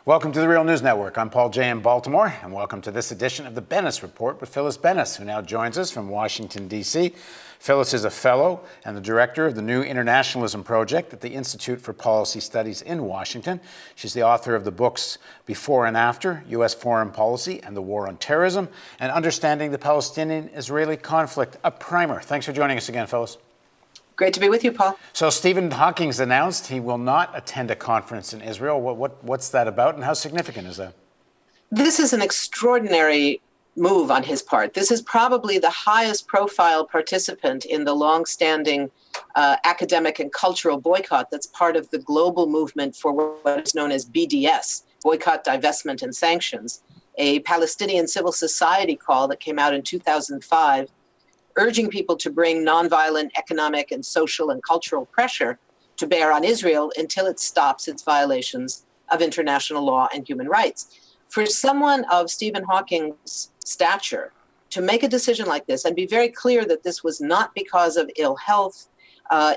Welcome to the Real News Network. I'm Paul Jay in Baltimore, and welcome to this edition of the Bennis Report with Phyllis Bennis, who now joins us from Washington, D.C. Phyllis is a fellow and the director of the New Internationalism Project at the Institute for Policy Studies in Washington. She's the author of the books Before and After, U.S. Foreign Policy and the War on Terrorism, and Understanding the Palestinian-Israeli Conflict, a primer. Thanks for joining us again, Phyllis. Great to be with you, Paul. So Stephen Hawking's announced he will not attend a conference in Israel. What's that about, and how significant is that? This is an extraordinary move on his part. This is probably the highest profile participant in the longstanding academic and cultural boycott that's part of the global movement for what is known as BDS, Boycott, Divestment, and Sanctions, a Palestinian civil society call that came out in 2005, urging people to bring nonviolent economic and social and cultural pressure to bear on Israel until it stops its violations of international law and human rights. For someone of Stephen Hawking's stature to make a decision like this and be very clear that this was not because of ill health,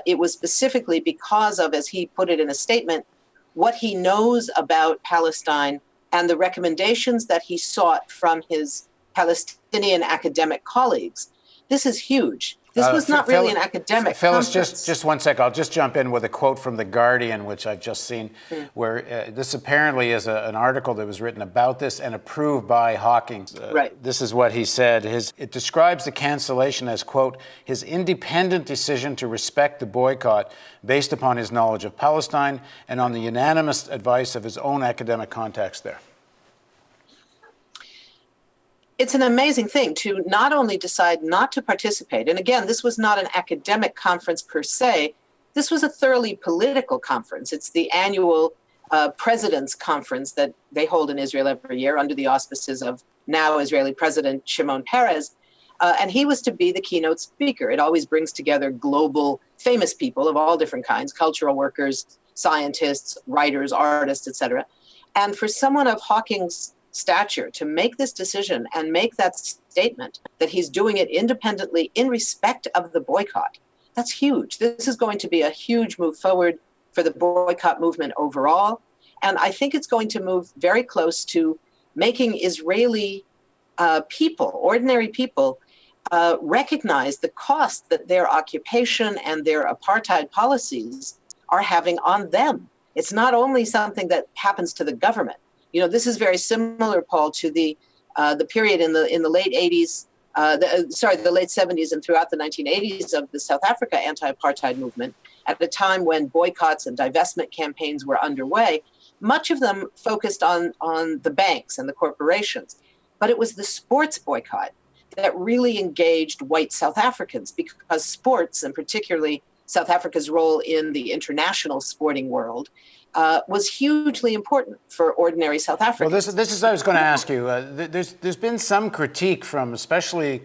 it was specifically because of, as he put it in a statement, what he knows about Palestine and the recommendations that he sought from his Palestinian academic colleagues. This is huge. This was not really an academic Phyllis, conference. just one sec. I'll just jump in with a quote from The Guardian, which I've just seen, where this apparently is an article that was written about this and approved by Hawking. Right. This is what he said. It describes the cancellation as, quote, his independent decision to respect the boycott based upon his knowledge of Palestine and on the unanimous advice of his own academic contacts there. It's an amazing thing to not only decide not to participate, and again, this was not an academic conference per se, this was a thoroughly political conference. It's the annual President's Conference that they hold in Israel every year under the auspices of now Israeli President Shimon Peres, and he was to be the keynote speaker. It always brings together global famous people of all different kinds, cultural workers, scientists, writers, artists, etc. And for someone of Hawking's stature to make this decision and make that statement that he's doing it independently in respect of the boycott, that's huge. This is going to be a huge move forward for the boycott movement overall. And I think it's going to move very close to making Israeli people, ordinary people, recognize the cost that their occupation and their apartheid policies are having on them. It's not only something that happens to the government. You know, this is very similar, Paul, to the period in the late 80s, the late 70s and throughout the 1980s of the South Africa anti-apartheid movement, at a time when boycotts and divestment campaigns were underway. Much of them focused on the banks and the corporations, but it was the sports boycott that really engaged white South Africans, because sports, and particularly South Africa's role in the international sporting world, was hugely important for ordinary South Africans. Well, this is what I was going to ask you. There's been some critique from, especially,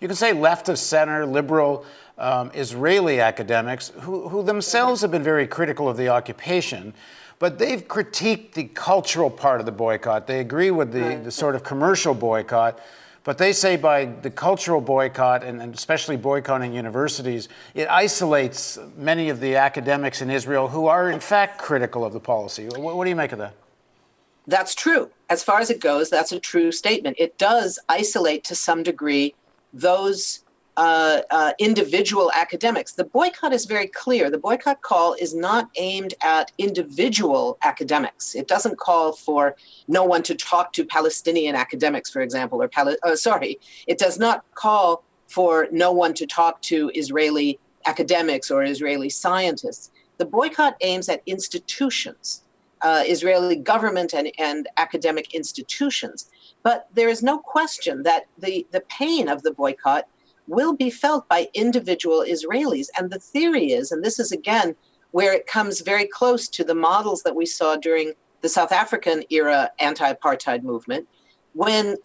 you can say left of center, liberal Israeli academics who themselves have been very critical of the occupation, but they've critiqued the cultural part of the boycott. They agree with the sort of commercial boycott. But they say by the cultural boycott, and especially boycotting universities, it isolates many of the academics in Israel who are, in fact, critical of the policy. What do you make of that? That's true. As far as it goes, that's a true statement. It does isolate to some degree those individual academics. The boycott is very clear. The boycott call is not aimed at individual academics. It doesn't call for no one to talk to Palestinian academics, for example, it does not call for no one to talk to Israeli academics or Israeli scientists. The boycott aims at institutions, Israeli government and academic institutions. But there is no question that the pain of the boycott will be felt by individual Israelis. And the theory is, and this is again where it comes very close to the models that we saw during the South African era anti-apartheid movement, when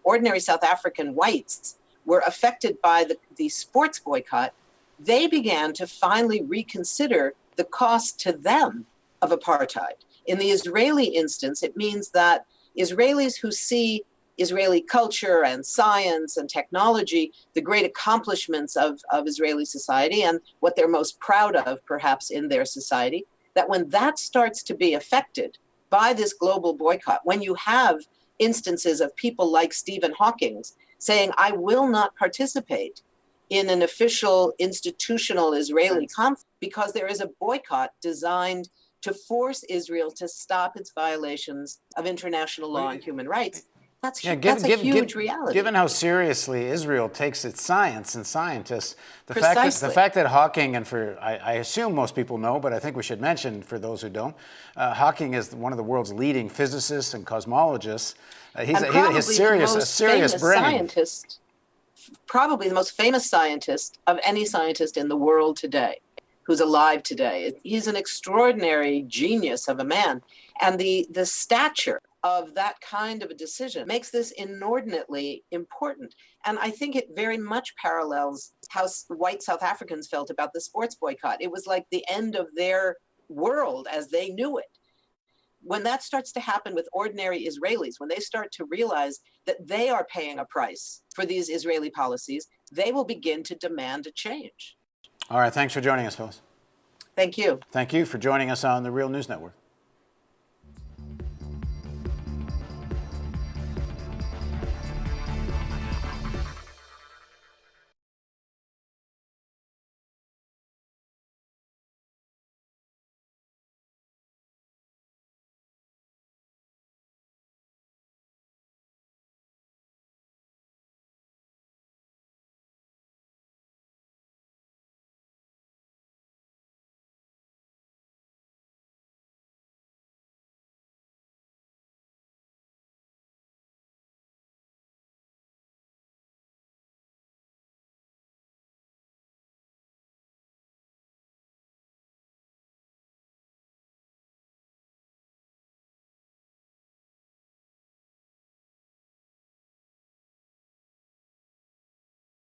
ordinary South African whites were affected by the sports boycott, they began to finally reconsider the cost to them of apartheid. In the Israeli instance, it means that Israelis who see Israeli culture and science and technology, the great accomplishments of Israeli society and what they're most proud of, perhaps, in their society, that when that starts to be affected by this global boycott, when you have instances of people like Stephen Hawking saying, I will not participate in an official institutional Israeli conflict because there is a boycott designed to force Israel to stop its violations of international law and human rights. That's a huge reality. Given how seriously Israel takes its science and scientists, the fact that Hawking, and I assume most people know, but I think we should mention for those who don't, Hawking is one of the world's leading physicists and cosmologists. He's a serious brain. Probably the most famous scientist of any scientist in the world today, who's alive today. He's an extraordinary genius of a man. And the stature of that kind of a decision makes this inordinately important. And I think it very much parallels how white South Africans felt about the sports boycott. It was like the end of their world as they knew it. When that starts to happen with ordinary Israelis, when they start to realize that they are paying a price for these Israeli policies, they will begin to demand a change. All right, thanks for joining us, Phyllis. Thank you. Thank you for joining us on the Real News Network.